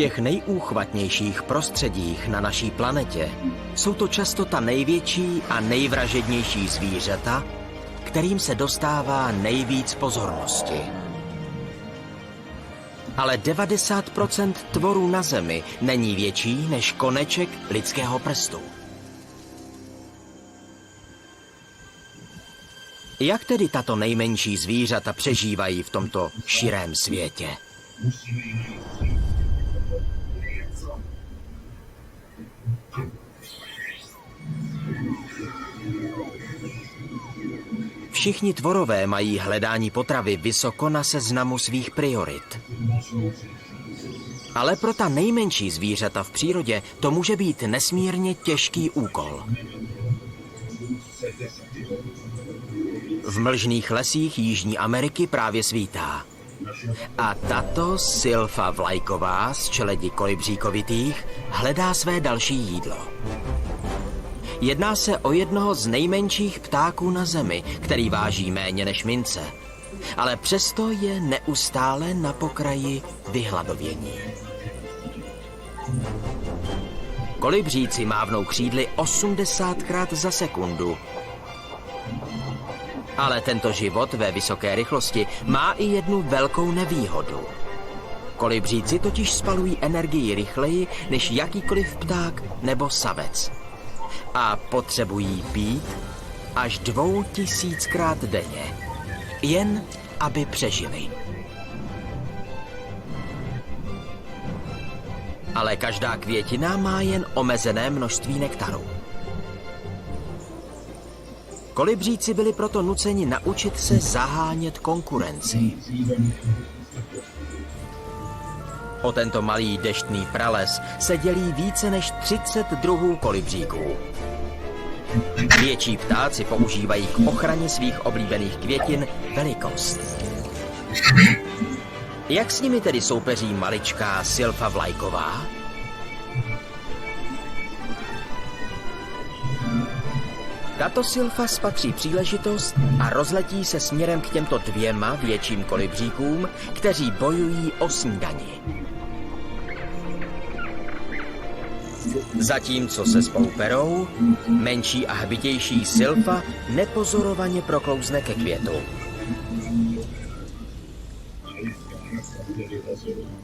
těch nejúchvatnějších prostředích na naší planetě jsou to často ta největší a nejvražednější zvířata, kterým se dostává nejvíc pozornosti. Ale 90% tvorů na Zemi není větší než koneček lidského prstu. Jak tedy tato nejmenší zvířata přežívají v tomto širém světě? Všichni tvorové mají hledání potravy vysoko na seznamu svých priorit. Ale pro ta nejmenší zvířata v přírodě to může být nesmírně těžký úkol. V mlžných lesích Jižní Ameriky právě svítá. A tato Silfa vlajková z čeledi kolibříkovitých hledá své další jídlo. Jedná se o jednoho z nejmenších ptáků na Zemi, který váží méně než mince. Ale přesto je neustále na pokraji vyhladovění. Kolibříci mávnou křídly 80krát za sekundu. Ale tento život ve vysoké rychlosti má i jednu velkou nevýhodu. Kolibříci totiž spalují energii rychleji než jakýkoliv pták nebo savec. A potřebují pít až 2000krát denně, jen aby přežili. Ale každá květina má jen omezené množství nektaru. Kolibříci byli proto nuceni naučit se zahánět konkurenci. O tento malý deštný prales se dělí více než 30 druhů kolibříků. Větší ptáci používají k ochraně svých oblíbených květin velikost. Jak s nimi tedy soupeří maličká Silfa vlajková? Tato Silfa spatří příležitost a rozletí se směrem k těmto dvěma větším kolibříkům, kteří bojují o snídani. Zatímco se spolu perou, menší a hbitější Silfa nepozorovaně proklouzne ke květu.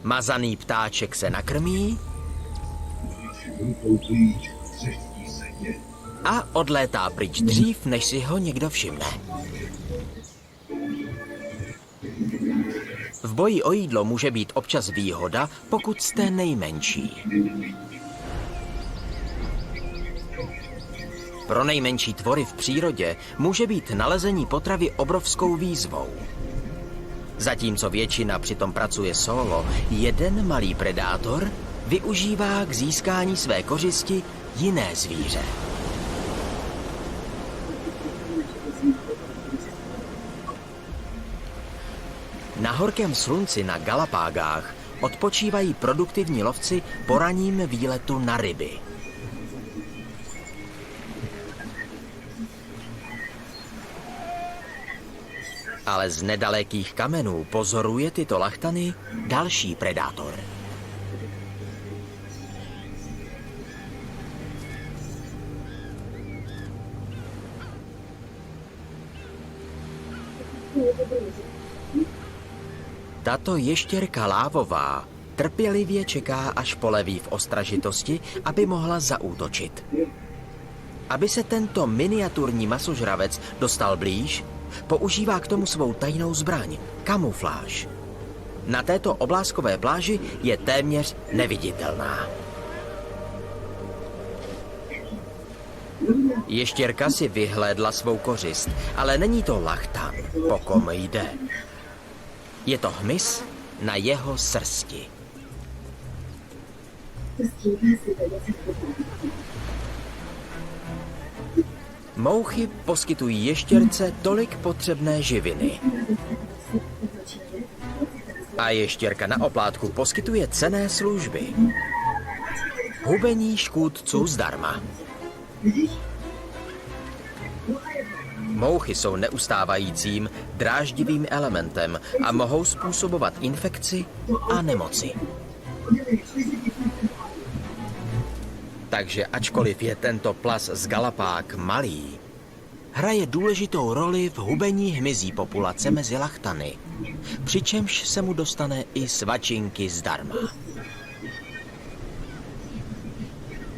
Mazaný ptáček se nakrmí a odlétá pryč dřív, než si ho někdo všimne. V boji o jídlo může být občas výhoda, pokud jste nejmenší. Pro nejmenší tvory v přírodě může být nalezení potravy obrovskou výzvou. Zatímco většina přitom pracuje solo, jeden malý predátor využívá k získání své kořisti jiné zvíře. Na horkém slunci na Galapágách odpočívají produktivní lovci po ranním výletu na ryby. Ale z nedalekých kamenů pozoruje tyto lachtany další predátor. Tato ještěrka lávová trpělivě čeká, až poleví v ostražitosti, aby mohla zaútočit. Aby se tento miniaturní masožravec dostal blíž, používá k tomu svou tajnou zbraň, kamufláž. Na této obláskové pláži je téměř neviditelná. Ještěrka si vyhlédla svou kořist, ale není to lachtan, po kom jde. Je to hmyz na jeho srsti. Mouchy poskytují ještěrce tolik potřebné živiny. A ještěrka na oplátku poskytuje cenné služby. Hubení škůdců zdarma. Mouchy jsou neustávajícím, dráždivým elementem a mohou způsobovat infekci a nemoci. Takže ačkoliv je tento plas z Galapág malý, hraje důležitou roli v hubení hmyzí populace mezi lachtany, přičemž se mu dostane i svačinky zdarma.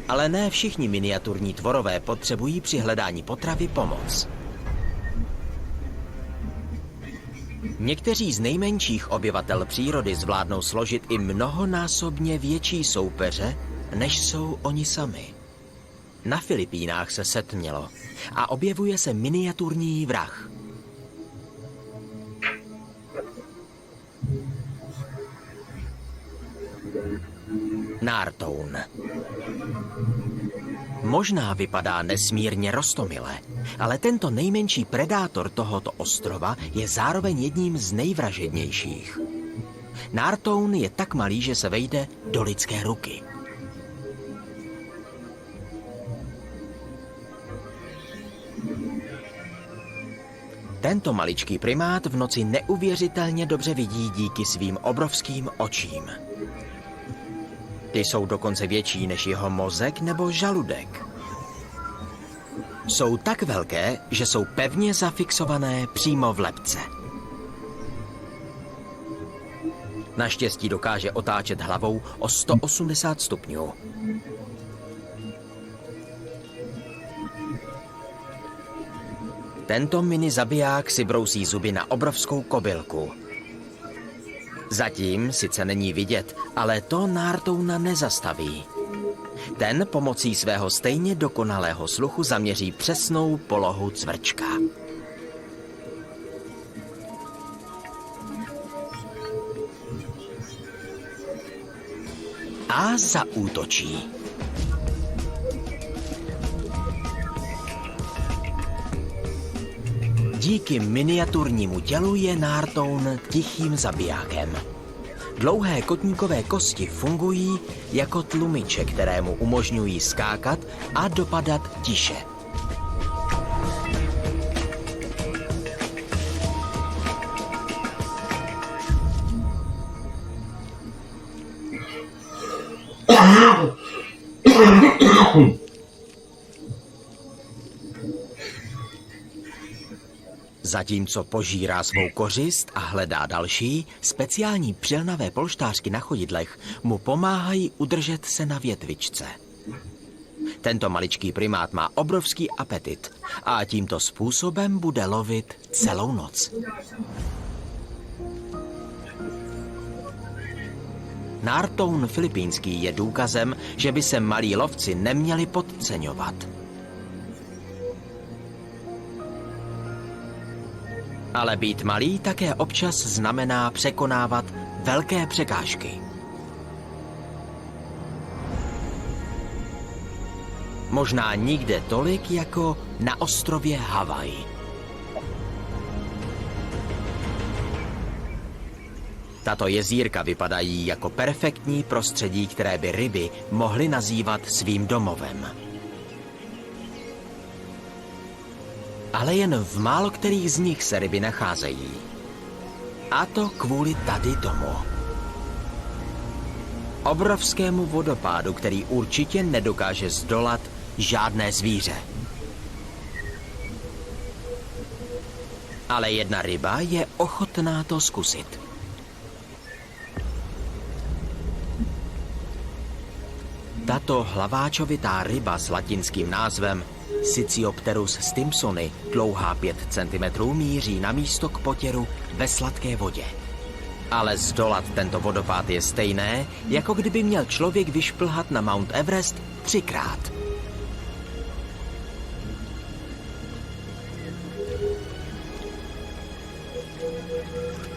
Ale ne všichni miniaturní tvorové potřebují při hledání potravy pomoc. Někteří z nejmenších obyvatel přírody zvládnou složit i mnohonásobně větší soupeře, než jsou oni sami. Na Filipínách se setmělo a objevuje se miniaturní vrah. Nartoun. Možná vypadá nesmírně roztomile, ale tento nejmenší predátor tohoto ostrova je zároveň jedním z nejvražednějších. Nartoun je tak malý, že se vejde do lidské ruky. Tento maličký primát v noci neuvěřitelně dobře vidí díky svým obrovským očím. Ty jsou dokonce větší než jeho mozek nebo žaludek. Jsou tak velké, že jsou pevně zafixované přímo v lebce. Naštěstí dokáže otáčet hlavou o 180 stupňů. Tento mini zabiják si brousí zuby na obrovskou kobylku. Zatím sice není vidět, ale to Nartouna nezastaví. Ten pomocí svého stejně dokonalého sluchu zaměří přesnou polohu cvrčka. A zaútočí. Díky miniaturnímu tělu je Nartoun tichým zabijákem. Dlouhé kotníkové kosti fungují jako tlumiče, které mu umožňují skákat a dopadat tiše. Zatímco požírá svou kořist a hledá další, speciální přilnavé polštářky na chodidlech mu pomáhají udržet se na větvičce. Tento maličký primát má obrovský apetit a tímto způsobem bude lovit celou noc. Nartoun filipínský je důkazem, že by se malí lovci neměli podceňovat. Ale být malý také občas znamená překonávat velké překážky. Možná nikde tolik jako na ostrově Havaj. Tato jezírka vypadají jako perfektní prostředí, které by ryby mohly nazývat svým domovem. Ale jen v málo kterých z nich se ryby nacházejí. A to kvůli tady tomu. Obrovskému vodopádu, který určitě nedokáže zdolat žádné zvíře. Ale jedna ryba je ochotná to zkusit. Tato hlaváčovitá ryba s latinským názvem Sicyopterus stimsoni, dlouhá 5 cm, míří na místo k potěru ve sladké vodě. Ale zdolat tento vodopád je stejné, jako kdyby měl člověk vyšplhat na Mount Everest 3krát.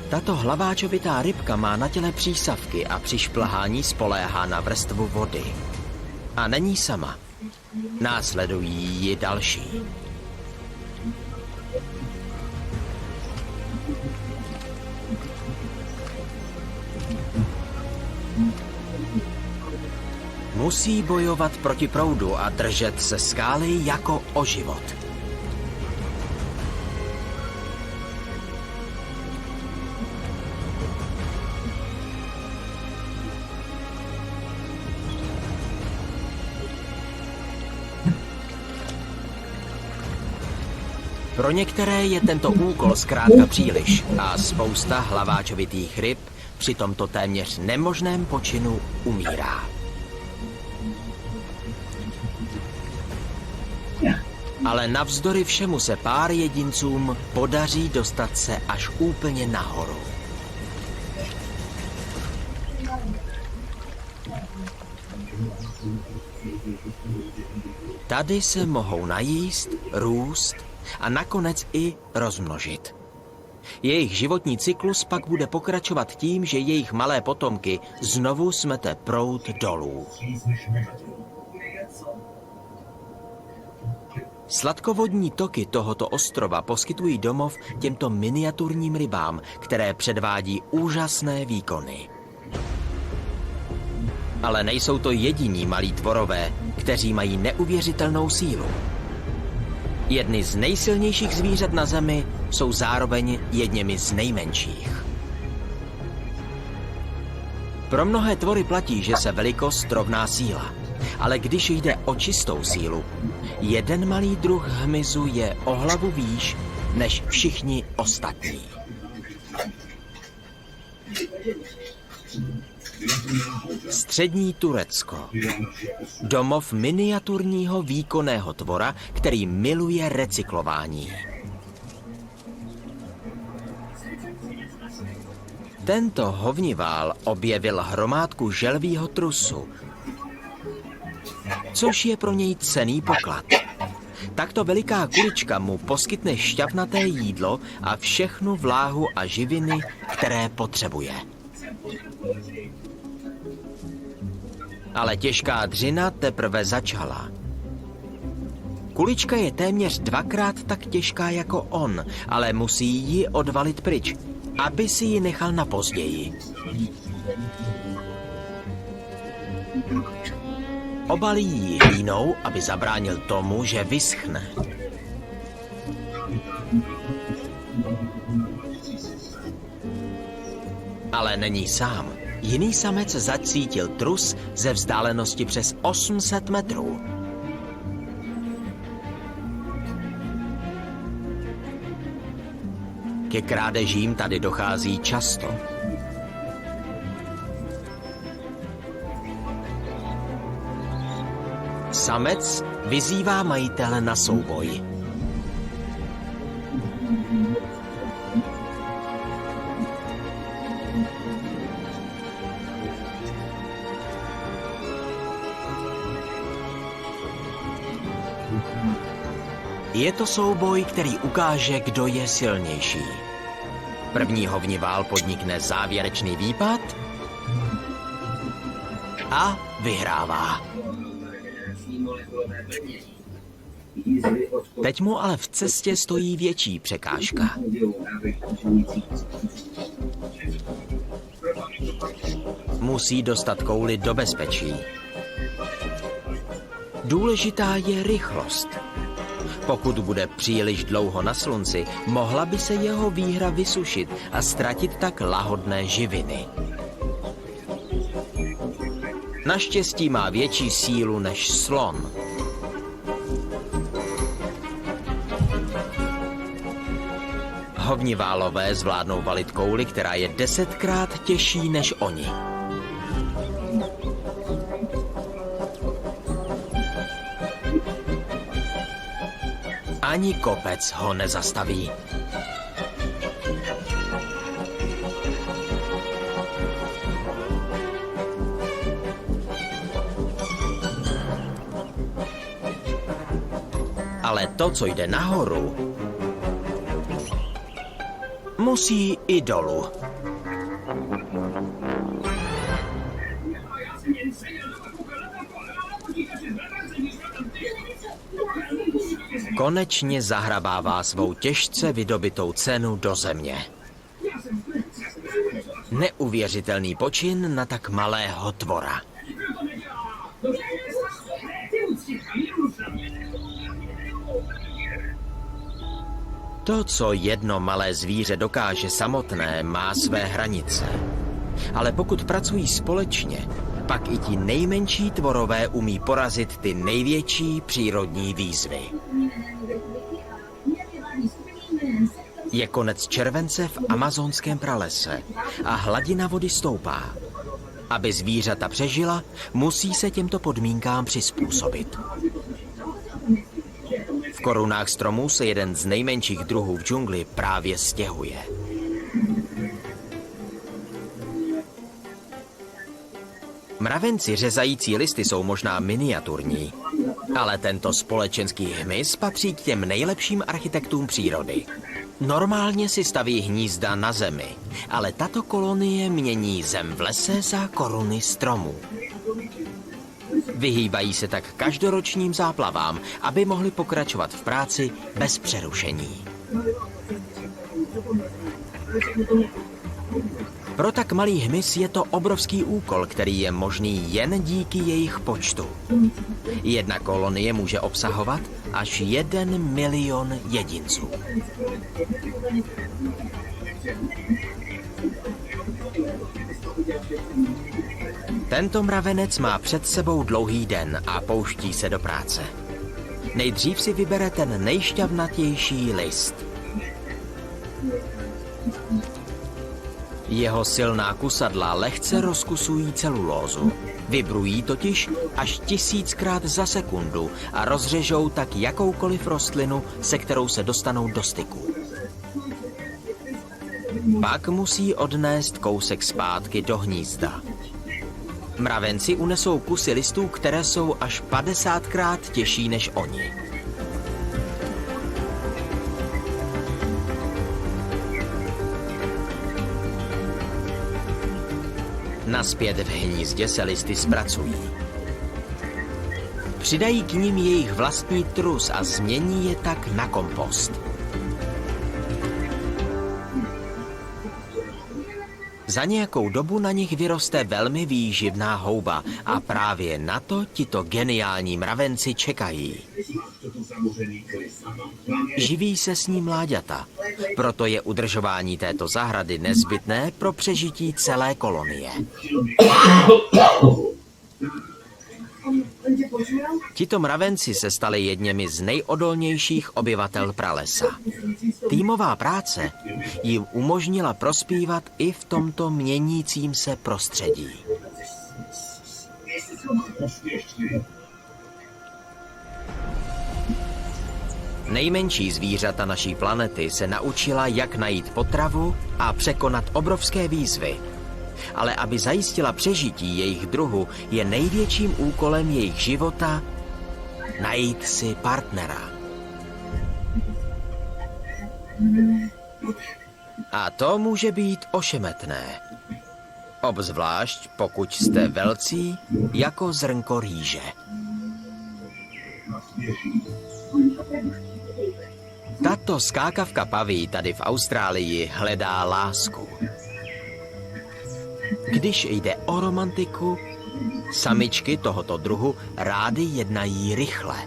Tato hlaváčovitá rybka má na těle přísavky a při šplhání spoléhá na vrstvu vody. A není sama. Následují ji další. Musí bojovat proti proudu a držet se skály jako o život. Pro některé je tento úkol zkrátka příliš a spousta hlaváčovitých ryb při tomto téměř nemožném počinu umírá. Ale navzdory všemu se pár jedincům podaří dostat se až úplně nahoru. Tady se mohou najíst, růst a nakonec i rozmnožit. Jejich životní cyklus pak bude pokračovat tím, že jejich malé potomky znovu smete proud dolů. Sladkovodní toky tohoto ostrova poskytují domov těmto miniaturním rybám, které předvádí úžasné výkony. Ale nejsou to jediní malí tvorové, kteří mají neuvěřitelnou sílu. Jedny z nejsilnějších zvířat na Zemi jsou zároveň jedněmi z nejmenších. Pro mnohé tvory platí, že se velikost rovná síla. Ale když jde o čistou sílu, jeden malý druh hmyzu je o hlavu výš než všichni ostatní. Střední Turecko. Domov miniaturního výkonného tvora, který miluje recyklování. Tento hovnivál objevil hromádku želvího trusu, což je pro něj cenný poklad. Takto veliká kulička mu poskytne šťavnaté jídlo a všechnu vláhu a živiny, které potřebuje. Ale těžká dřina teprve začala. Kulička je téměř dvakrát tak těžká jako on, ale musí ji odvalit pryč, aby si ji nechal na později. Obalí ji hlínou, aby zabránil tomu, že vyschne. Ale není sám. Jiný samec zacítil trus ze vzdálenosti přes 800 metrů. Ke krádežím tady dochází často. Samec vyzývá majitele na souboj. Je to souboj, který ukáže, kdo je silnější. První hovnivál podnikne závěrečný výpad a vyhrává. Teď mu ale v cestě stojí větší překážka. Musí dostat kouli do bezpečí. Důležitá je rychlost. Pokud bude příliš dlouho na slunci, mohla by se jeho výhra vysušit a ztratit tak lahodné živiny. Naštěstí má větší sílu než slon. Hovniválové zvládnou valit kouli, která je 10krát těžší než oni. Ani kopec ho nezastaví. Ale to, co jde nahoru, musí i dolů. Konečně zahrabává svou těžce vydobytou cenu do země. Neuvěřitelný počin na tak malého tvora. To, co jedno malé zvíře dokáže samotné, má své hranice. Ale pokud pracují společně, pak i ti nejmenší tvorové umí porazit ty největší přírodní výzvy. Je konec července v amazonském pralese a hladina vody stoupá. Aby zvířata přežila, musí se těmto podmínkám přizpůsobit. V korunách stromů se jeden z nejmenších druhů v džungli právě stěhuje. Mravenci řezající listy jsou možná miniaturní, ale tento společenský hmyz patří k těm nejlepším architektům přírody. Normálně si staví hnízda na zemi, ale tato kolonie mění zem v lese za koruny stromů. Vyhýbají se tak každoročním záplavám, aby mohli pokračovat v práci bez přerušení. Pro tak malý hmyz je to obrovský úkol, který je možný jen díky jejich počtu. Jedna kolonie může obsahovat až 1 milion jedinců. Tento mravenec má před sebou dlouhý den a pouští se do práce. Nejdřív si vybere ten nejšťavnatější list. Jeho silná kusadla lehce rozkusují celulózu. Vibrují totiž až 1000krát za sekundu a rozřežou tak jakoukoliv rostlinu, se kterou se dostanou do styku. Pak musí odnést kousek zpátky do hnízda. Mravenci unesou kusy listů, které jsou až 50krát těžší než oni. Nazpět v hnízdě se listy zpracují. Přidají k nim jejich vlastní trus a změní je tak na kompost. Za nějakou dobu na nich vyroste velmi výživná houba a právě na to tito geniální mravenci čekají. Živí se s ní mláďata, proto je udržování této zahrady nezbytné pro přežití celé kolonie. Tito mravenci se stali jedněmi z nejodolnějších obyvatel pralesa. Týmová práce jim umožnila prospívat i v tomto měnícím se prostředí. Nejmenší zvířata naší planety se naučila, jak najít potravu a překonat obrovské výzvy. Ale aby zajistila přežití jejich druhu, je největším úkolem jejich života najít si partnera. A to může být ošemetné. Obzvlášť pokud jste velcí jako zrnko rýže. Tato skákavka paví tady v Austrálii hledá lásku. Když jde o romantiku, samičky tohoto druhu rády jednají rychle.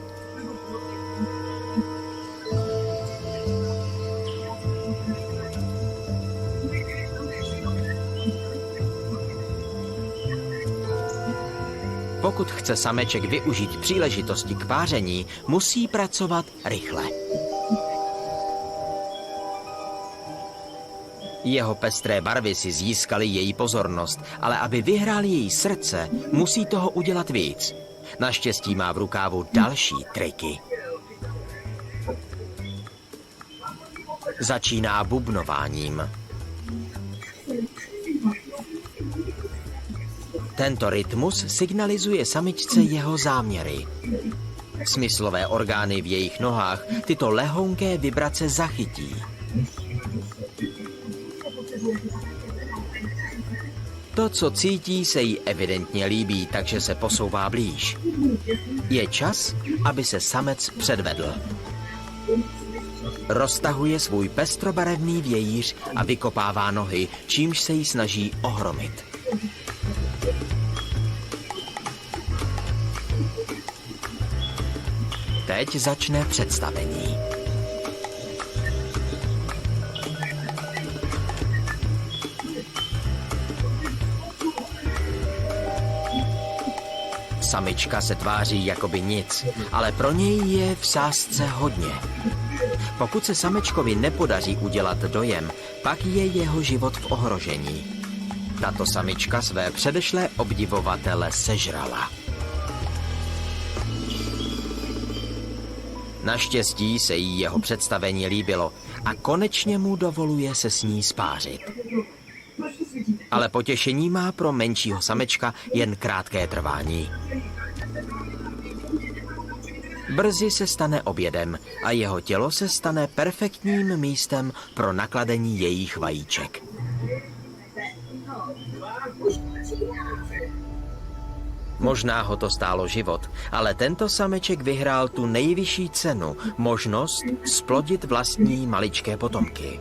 Pokud chce sameček využít příležitosti k páření, musí pracovat rychle. Jeho pestré barvy si získaly její pozornost, ale aby vyhrál její srdce, musí toho udělat víc. Naštěstí má v rukávu další triky. Začíná bubnováním. Tento rytmus signalizuje samičce jeho záměry. Smyslové orgány v jejich nohách tyto lehonké vibrace zachytí. To, co cítí, se jí evidentně líbí, takže se posouvá blíž. Je čas, aby se samec předvedl. Roztahuje svůj pestrobarevný vějíř a vykopává nohy, čímž se jí snaží ohromit. Teď začne představení. Samička se tváří jakoby nic, ale pro něj je v sázce hodně. Pokud se samečkovi nepodaří udělat dojem, pak je jeho život v ohrožení. Tato samička své předešlé obdivovatele sežrala. Naštěstí se jí jeho představení líbilo a konečně mu dovoluje se s ní spářit. Ale potěšení má pro menšího samečka jen krátké trvání. Brzy se stane obědem a jeho tělo se stane perfektním místem pro nakladení jejich vajíček. Možná ho to stálo život, ale tento sameček vyhrál tu nejvyšší cenu, možnost zplodit vlastní maličké potomky.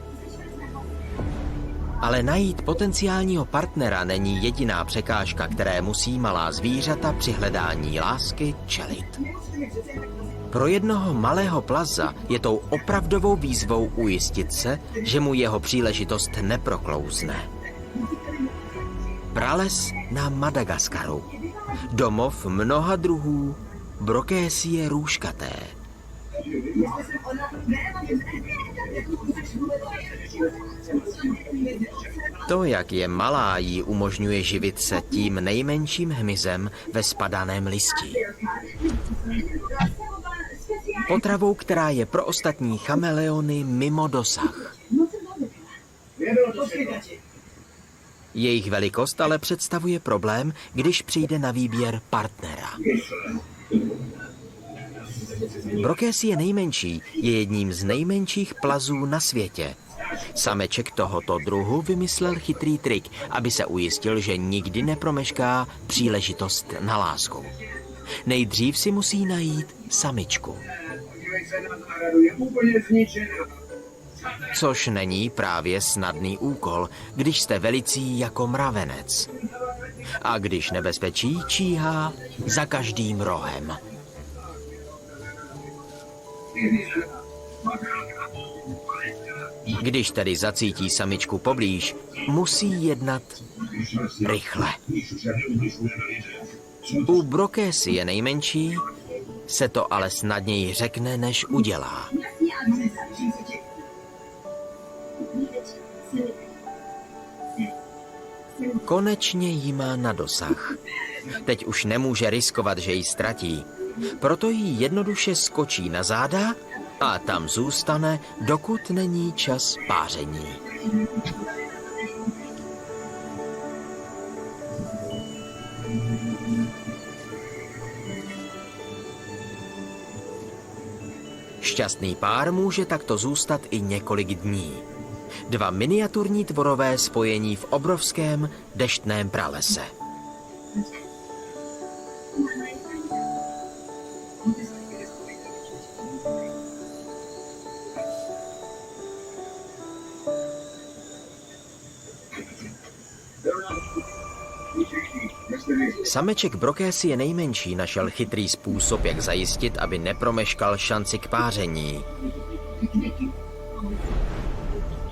Ale najít potenciálního partnera není jediná překážka, které musí malá zvířata při hledání lásky čelit. Pro jednoho malého plaza je tou opravdovou výzvou ujistit se, že mu jeho příležitost neproklouzne. Prales na Madagaskaru. Domov mnoha druhů Brochésie růžkaté. To, jak je malá, jí umožňuje živit se tím nejmenším hmyzem ve spadaném listí. Potravou, která je pro ostatní chameleony mimo dosah. Jejich velikost ale představuje problém, když přijde na výběr partnera. Brochésie nejmenší je jedním z nejmenších plazů na světě. Sameček tohoto druhu vymyslel chytrý trik, aby se ujistil, že nikdy nepromešká příležitost na lásku. Nejdřív si musí najít samičku. Což není právě snadný úkol, když jste velicí jako mravenec. A když nebezpečí číhá za každým rohem. Když tedy zacítí samičku poblíž, musí jednat rychle. U Brochésie nejmenší se to ale snadněji řekne, než udělá. Konečně jí má na dosah. Teď už nemůže riskovat, že ji ztratí. Proto jí jednoduše skočí na záda a tam zůstane, dokud není čas páření. Šťastný pár může takto zůstat i několik dní. Dva miniaturní tvorové spojení v obrovském deštném pralese. Sameček Brochésie nejmenší našel chytrý způsob, jak zajistit, aby nepromeškal šanci k páření.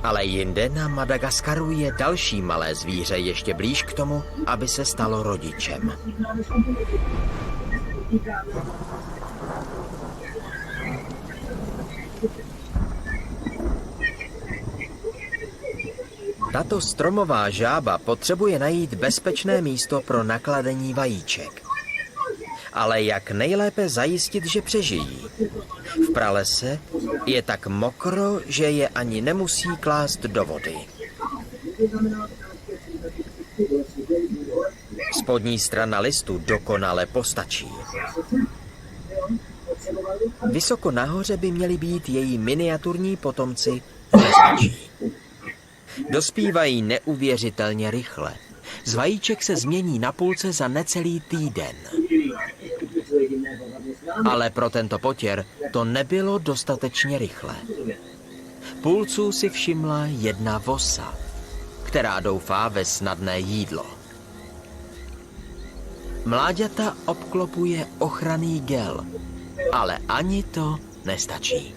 Ale jinde na Madagaskaru je další malé zvíře ještě blíž k tomu, aby se stalo rodičem. Tato stromová žába potřebuje najít bezpečné místo pro nakladení vajíček. Ale jak nejlépe zajistit, že přežijí? V pralese je tak mokro, že je ani nemusí klást do vody. Spodní strana listu dokonale postačí. Vysoko nahoře by měli být její miniaturní potomci v bezpečí. Dospívají neuvěřitelně rychle. Z vajíček se změní na půlce za necelý týden. Ale pro tento potěr to nebylo dostatečně rychle. Půlců si všimla jedna vosa, která doufá ve snadné jídlo. Mláďata obklopuje ochranný gel, ale ani to nestačí.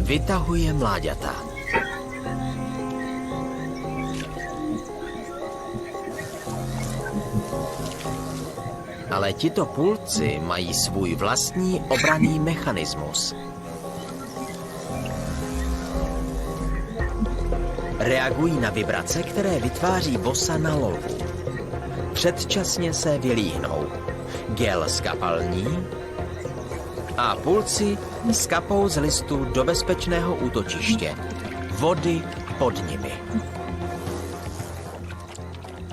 Vytahuje mláďata. Ale tito pulci mají svůj vlastní obranný mechanismus. Reagují na vibrace, které vytváří bosa na lovu. Předčasně se vylíhnou. Gel skapalní a pulci skapou z listu do bezpečného útočiště. Vody pod nimi.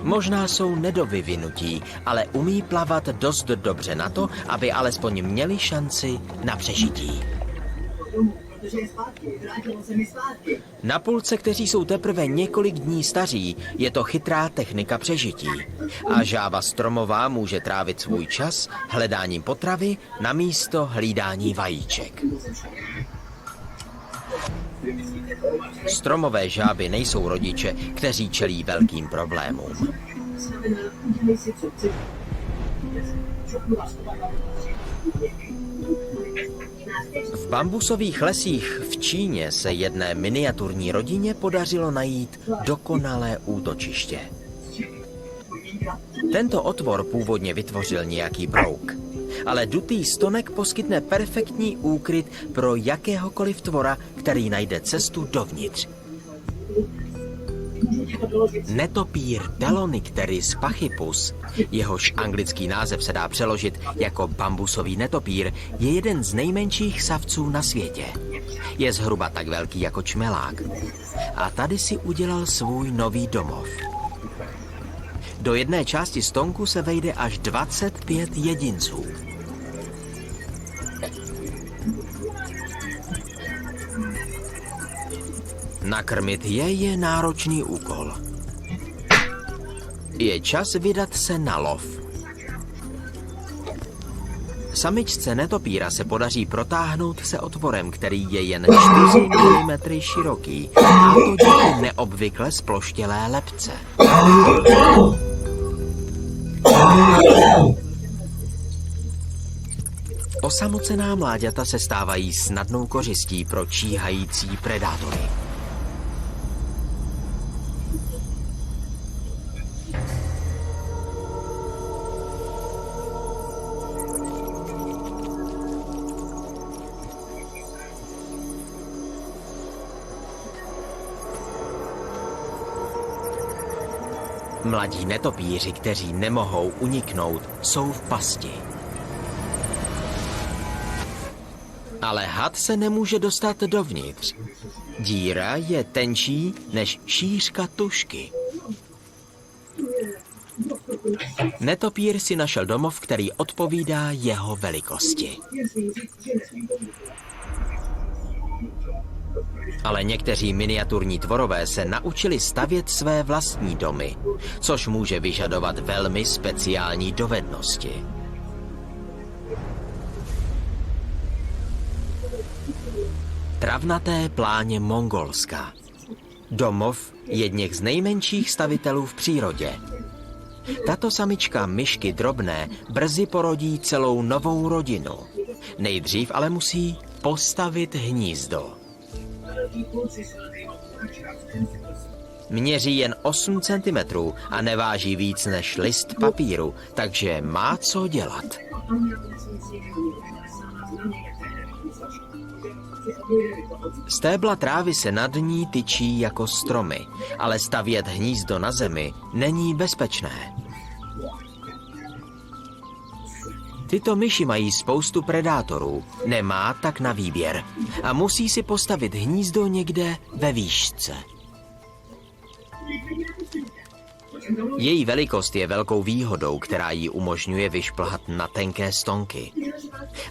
Možná jsou nedovyvinutí, ale umí plavat dost dobře na to, aby alespoň měli šanci na přežití. Na pulce, kteří jsou teprve několik dní staří, je to chytrá technika přežití. A žáva stromová může trávit svůj čas hledáním potravy namísto hlídání vajíček. Stromové žáby nejsou rodiče, kteří čelí velkým problémům. V bambusových lesích v Číně se jedné miniaturní rodině podařilo najít dokonalé útočiště. Tento otvor původně vytvořil nějaký brouk, ale dutý stonek poskytne perfektní úkryt pro jakéhokoliv tvora, který najde cestu dovnitř. Netopír Dalonicteris pachypus, jehož anglický název se dá přeložit jako bambusový netopír, je jeden z nejmenších savců na světě. Je zhruba tak velký jako čmelák. A tady si udělal svůj nový domov. Do jedné části stonku se vejde až 25 jedinců. Nakrmit je náročný úkol. Je čas vydat se na lov. Samičce netopíra se podaří protáhnout se otvorem, který je jen 4 mm široký, a to díky neobvykle sploštělé lebce. Osamocená mláďata se stávají snadnou kořistí pro číhající predátory. Mladí netopíři, kteří nemohou uniknout, jsou v pasti. Ale had se nemůže dostat dovnitř. Díra je tenčí než šířka tužky. Netopír si našel domov, který odpovídá jeho velikosti. Ale někteří miniaturní tvorové se naučili stavět své vlastní domy, což může vyžadovat velmi speciální dovednosti. Travnaté pláně Mongolska. Domov jedněch z nejmenších stavitelů v přírodě. Tato samička myšky drobné brzy porodí celou novou rodinu. Nejdřív ale musí postavit hnízdo. Měří jen 8 cm a neváží víc než list papíru, takže má co dělat. Stébla trávy se nad ní tyčí jako stromy, ale stavět hnízdo na zemi není bezpečné. Tyto myši mají spoustu predátorů, nemá tak na výběr a musí si postavit hnízdo někde ve výšce. Její velikost je velkou výhodou, která jí umožňuje vyšplhat na tenké stonky.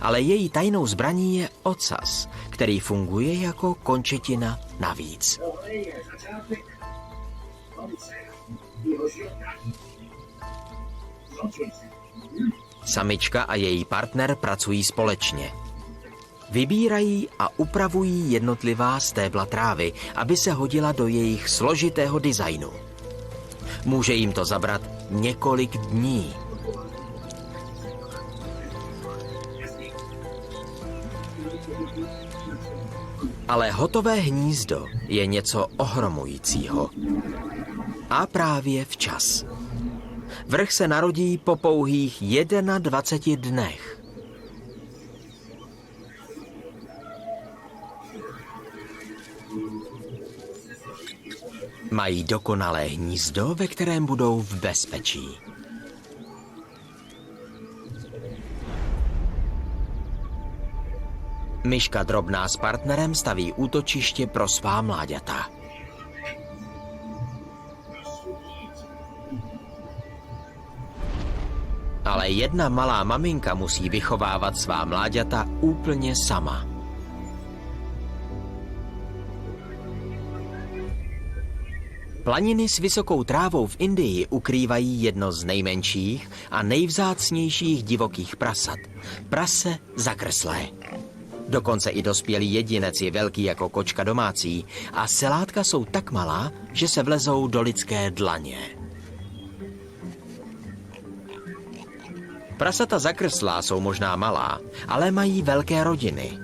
Ale její tajnou zbraní je ocas, který funguje jako končetina navíc. Samička a její partner pracují společně. Vybírají a upravují jednotlivá stébla trávy, aby se hodila do jejich složitého designu. Může jim to zabrat několik dní. Ale hotové hnízdo je něco ohromujícího. A právě včas. Vrch se narodí po pouhých 21 dnech. Mají dokonalé hnízdo, ve kterém budou v bezpečí. Myška drobná s partnerem staví útočiště pro svá mláďata. Ale jedna malá maminka musí vychovávat svá mláďata úplně sama. Planiny s vysokou trávou v Indii ukrývají jedno z nejmenších a nejvzácnějších divokých prasat. Prase zakrslé. Dokonce i dospělý jedinec je velký jako kočka domácí a selátka jsou tak malá, že se vlezou do lidské dlaně. Prasata zakrslá jsou možná malá, ale mají velké rodiny.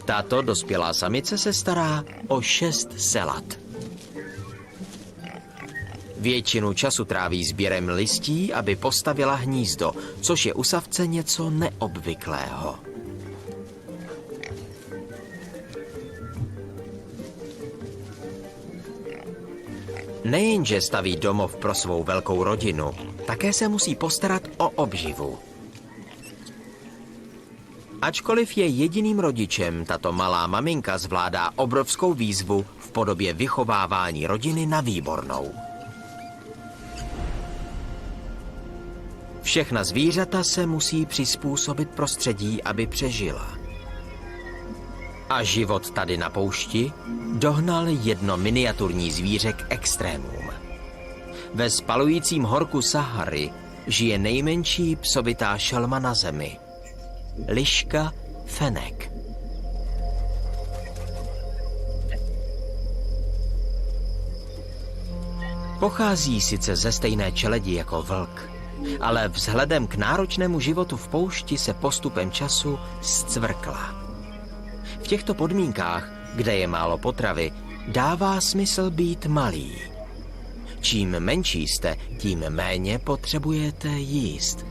Tato dospělá samice se stará o 6 selat. Většinu času tráví sběrem listí, aby postavila hnízdo, což je u savce něco neobvyklého. Nejenže staví domov pro svou velkou rodinu, také se musí postarat o obživu. Ačkoliv je jediným rodičem, tato malá maminka zvládá obrovskou výzvu v podobě vychovávání rodiny na výbornou. Všechna zvířata se musí přizpůsobit prostředí, aby přežila. A život tady na poušti dohnal jedno miniaturní zvíře k extrémům. Ve spalujícím horku Sahary žije nejmenší psovitá šelma na zemi. Liška fenek. Pochází sice ze stejné čeledi jako vlk, ale vzhledem k náročnému životu v poušti se postupem času zcvrkla. V těchto podmínkách, kde je málo potravy, dává smysl být malý. Čím menší jste, tím méně potřebujete jíst.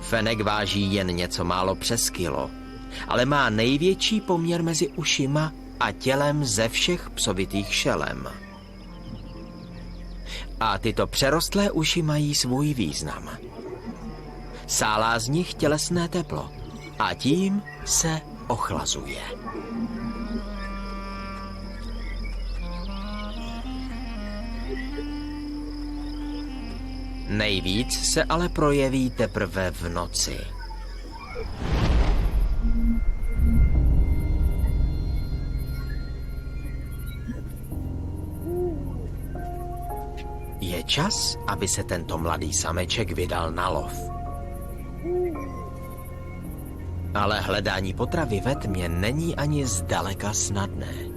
Fenek váží jen něco málo přes kilo, ale má největší poměr mezi ušima a tělem ze všech psovitých šelem. A tyto přerostlé uši mají svůj význam. Sálá z nich tělesné teplo a tím se ochlazuje. Nejvíc se ale projeví teprve v noci. Je čas, aby se tento mladý sameček vydal na lov. Ale hledání potravy ve tmě není ani zdaleka snadné.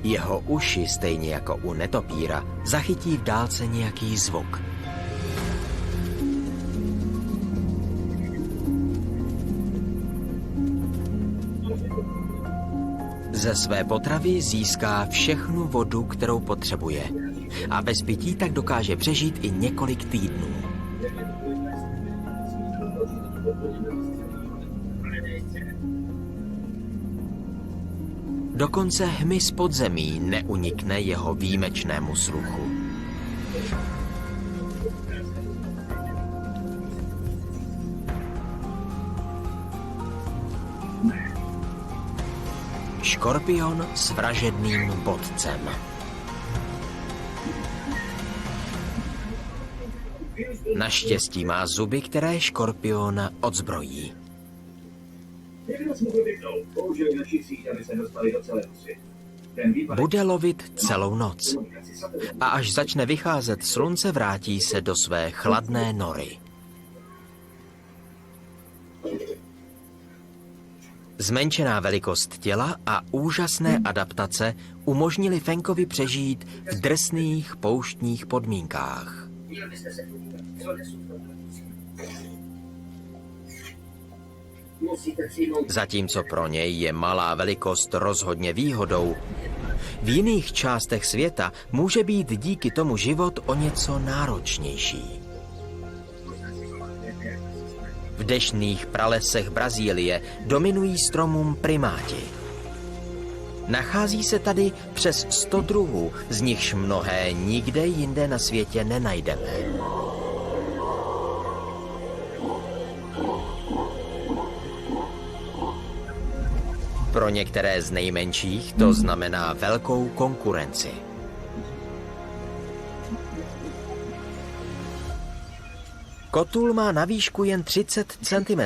Jeho uši, stejně jako u netopíra, zachytí v dálce nějaký zvuk. Ze své potravy získá všechnu vodu, kterou potřebuje. A bez pití tak dokáže přežít i několik týdnů. Dokonce hmyz podzemí neunikne jeho výjimečnému sluchu. Škorpion s vražedným bodcem. Naštěstí má zuby, které škorpiona odzbrojí. Bude lovit celou noc. A až začne vycházet slunce, vrátí se do své chladné nory. Zmenšená velikost těla a úžasné adaptace umožnili Fenkovi přežít v drsných pouštních podmínkách. Zatímco pro něj je malá velikost rozhodně výhodou, v jiných částech světa může být díky tomu život o něco náročnější. V deštných pralesech Brazílie dominují stromům primáti. Nachází se tady přes 100 druhů, z nichž mnohé nikde jinde na světě nenajdeme. Pro některé z nejmenších to znamená velkou konkurenci. Kotul má na výšku jen 30 cm,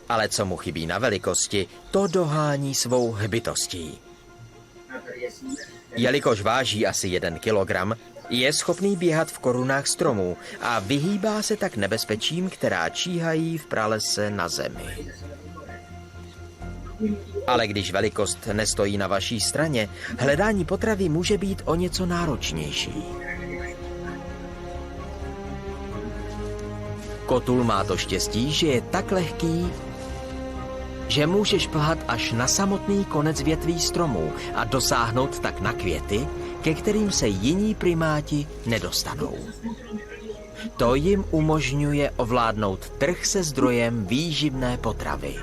ale co mu chybí na velikosti, to dohání svou hbitostí. Jelikož váží asi 1 kilogram, je schopný běhat v korunách stromů a vyhýbá se tak nebezpečím, která číhají v pralese na zemi. Ale když velikost nestojí na vaší straně, hledání potravy může být o něco náročnější. Kotul má to štěstí, že je tak lehký, že může šplhat až na samotný konec větví stromů a dosáhnout tak na květy, ke kterým se jiní primáti nedostanou. To jim umožňuje ovládnout trh se zdrojem výživné potravy.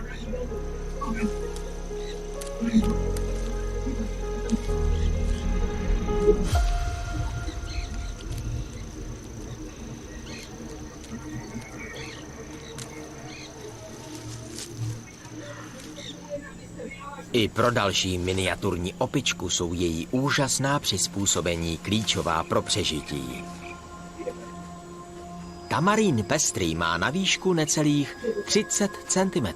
I pro další miniaturní opičku jsou její úžasná přizpůsobení klíčová pro přežití. Tamarín pestrý má na výšku necelých 30 cm.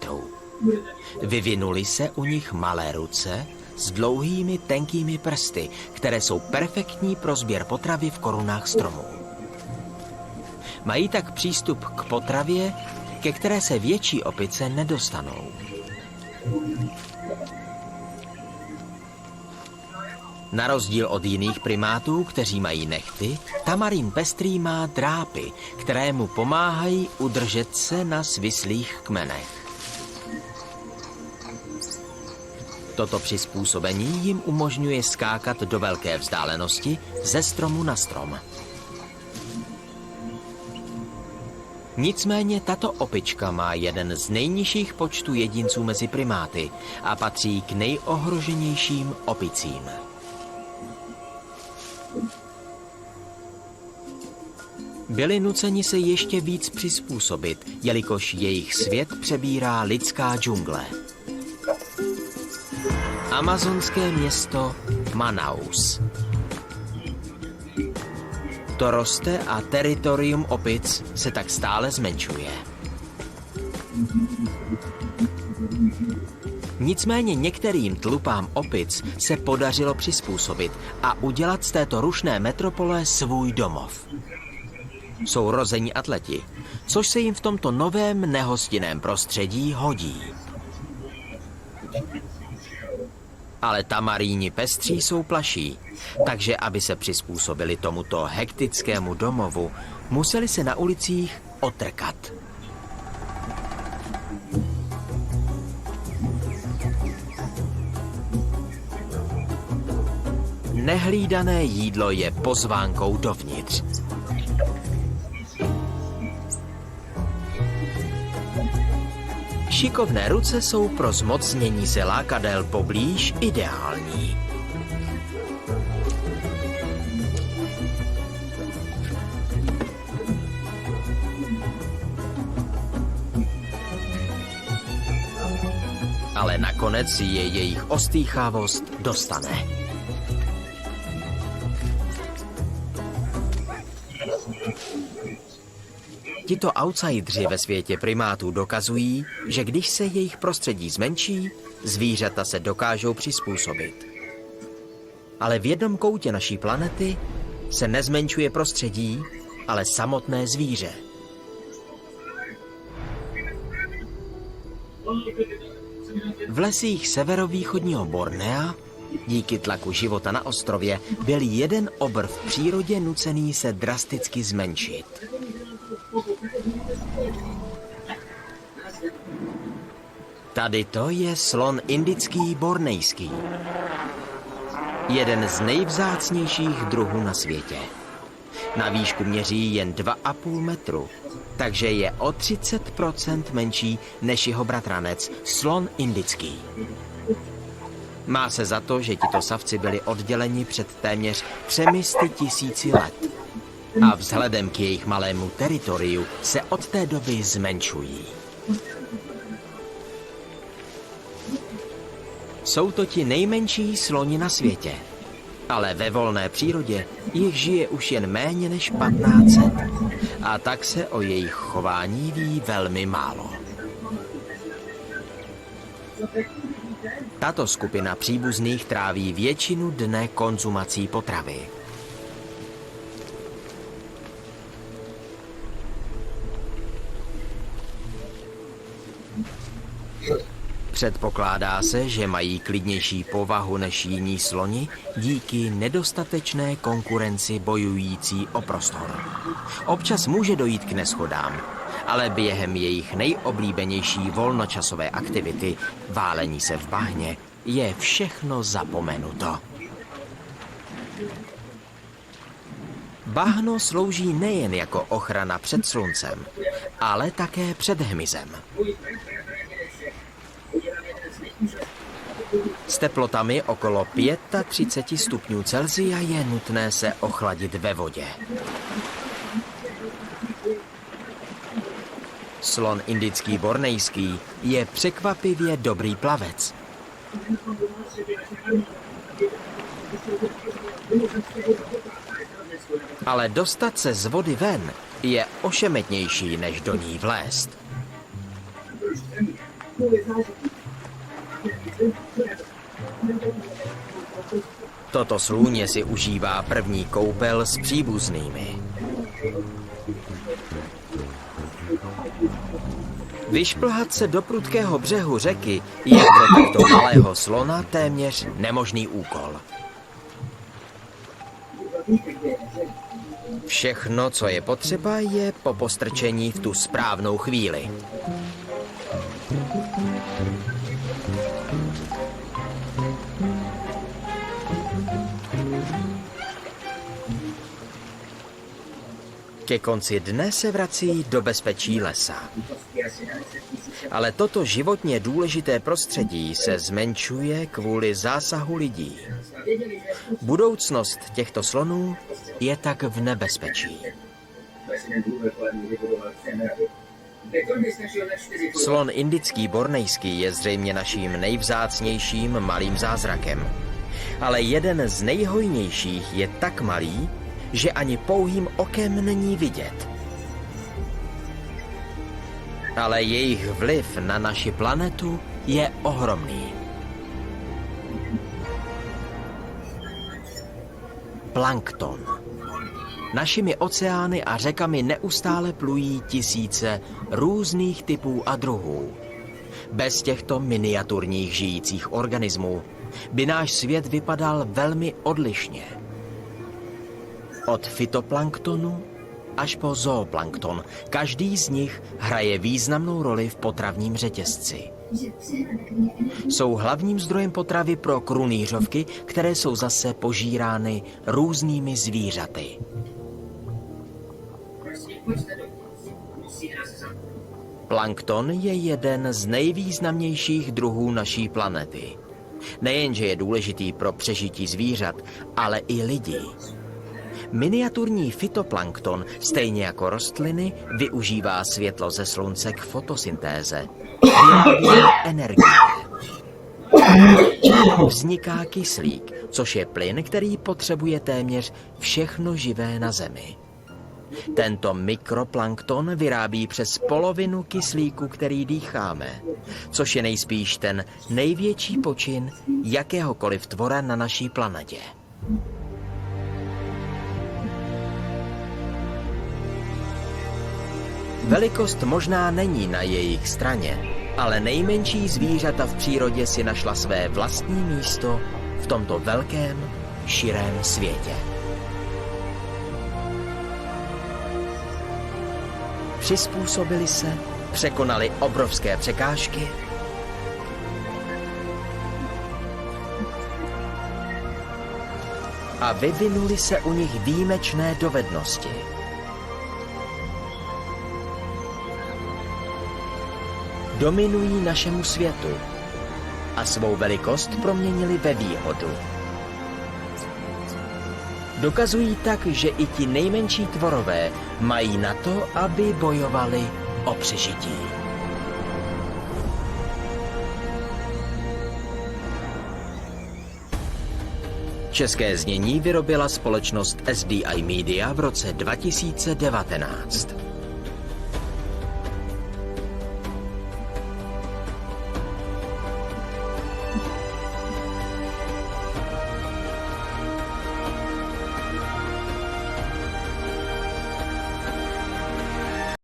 Vyvinuly se u nich malé ruce s dlouhými tenkými prsty, které jsou perfektní pro sběr potravy v korunách stromů. Mají tak přístup k potravě, ke které se větší opice nedostanou. Na rozdíl od jiných primátů, kteří mají nehty, tamarín pestrý má drápy, které mu pomáhají udržet se na svislých kmenech. Toto přizpůsobení jim umožňuje skákat do velké vzdálenosti ze stromu na strom. Nicméně tato opička má jeden z nejnižších počtů jedinců mezi primáty a patří k nejohroženějším opicím. Byli nuceni se ještě víc přizpůsobit, jelikož jejich svět přebírá lidská džungle. Amazonské město Manaus. To roste a teritorium opic se tak stále zmenšuje. Nicméně některým tlupám opic se podařilo přizpůsobit a udělat z této rušné metropole svůj domov. Jsou rození atleti, což se jim v tomto novém nehostinném prostředí hodí. Ale tamaríni pestří jsou plaší, takže aby se přizpůsobili tomuto hektickému domovu, museli se na ulicích otrkat. Nehlídané jídlo je pozvánkou dovnitř. Šikovné ruce jsou pro zmocnění se lákadel poblíž ideální. Ale nakonec je jejich ostýchavost dostane. Tito outsidři ve světě primátů dokazují, že když se jejich prostředí zmenší, zvířata se dokážou přizpůsobit. Ale v jednom koutě naší planety se nezmenšuje prostředí, ale samotné zvíře. V lesích severovýchodního Bornea díky tlaku života na ostrově byl jeden obr v přírodě nucený se drasticky zmenšit. Tady to je slon indický bornejský. Jeden z nejvzácnějších druhů na světě. Na výšku měří jen 2,5 metru, takže je o 30% menší než jeho bratranec, slon indický. Má se za to, že tito savci byli odděleni před téměř 300 000 let. A vzhledem k jejich malému teritoriu se od té doby zmenšují. Jsou to ti nejmenší sloni na světě, ale ve volné přírodě jich žije už jen méně než 1500 a tak se o jejich chování ví velmi málo. Tato skupina příbuzných tráví většinu dne konzumací potravy. Předpokládá se, že mají klidnější povahu než jiní sloni díky nedostatečné konkurenci bojující o prostor. Občas může dojít k neshodám, ale během jejich nejoblíbenější volnočasové aktivity, válení se v bahně, je všechno zapomenuto. Bahno slouží nejen jako ochrana před sluncem, ale také před hmyzem. S teplotami okolo 35 stupňů Celsia je nutné se ochladit ve vodě. Slon indický bornejský je překvapivě dobrý plavec. Ale dostat se z vody ven je ošemetnější, než do ní vlézt. Toto slůně si užívá první koupel s příbuznými. Vyšplhat se do prudkého břehu řeky je pro takto malého slona téměř nemožný úkol. Všechno, co je potřeba, je po postrčení v tu správnou chvíli. Ke konci dne se vrací do bezpečí lesa. Ale toto životně důležité prostředí se zmenšuje kvůli zásahu lidí. Budoucnost těchto slonů je tak v nebezpečí. Slon indický bornejský je zřejmě naším nejvzácnějším malým zázrakem. Ale jeden z nejhojnějších je tak malý, že ani pouhým okem není vidět. Ale jejich vliv na naši planetu je ohromný. Plankton. Našimi oceány a řekami neustále plují tisíce různých typů a druhů. Bez těchto miniaturních žijících organismů by náš svět vypadal velmi odlišně. Od fytoplanktonu až po zooplankton, každý z nich hraje významnou roli v potravním řetězci. Jsou hlavním zdrojem potravy pro krunýřovky, které jsou zase požírány různými zvířaty. Plankton je jeden z nejvýznamnějších druhů naší planety. Nejenže je důležitý pro přežití zvířat, ale i lidí. Miniaturní fytoplankton, stejně jako rostliny, využívá světlo ze slunce k fotosyntéze. Vyrábí energie. Vzniká kyslík, což je plyn, který potřebuje téměř všechno živé na Zemi. Tento mikroplankton vyrábí přes polovinu kyslíku, který dýcháme, což je nejspíš ten největší počin jakéhokoliv tvora na naší planetě. Velikost možná není na jejich straně, ale nejmenší zvířata v přírodě si našla své vlastní místo v tomto velkém, širém světě. Přizpůsobili se, překonali obrovské překážky a vyvinuly se u nich výjimečné dovednosti. Dominují našemu světu a svou velikost proměnili ve výhodu. Dokazují tak, že i ti nejmenší tvorové mají na to, aby bojovali o přežití. České znění vyrobila společnost SDI Media v roce 2019.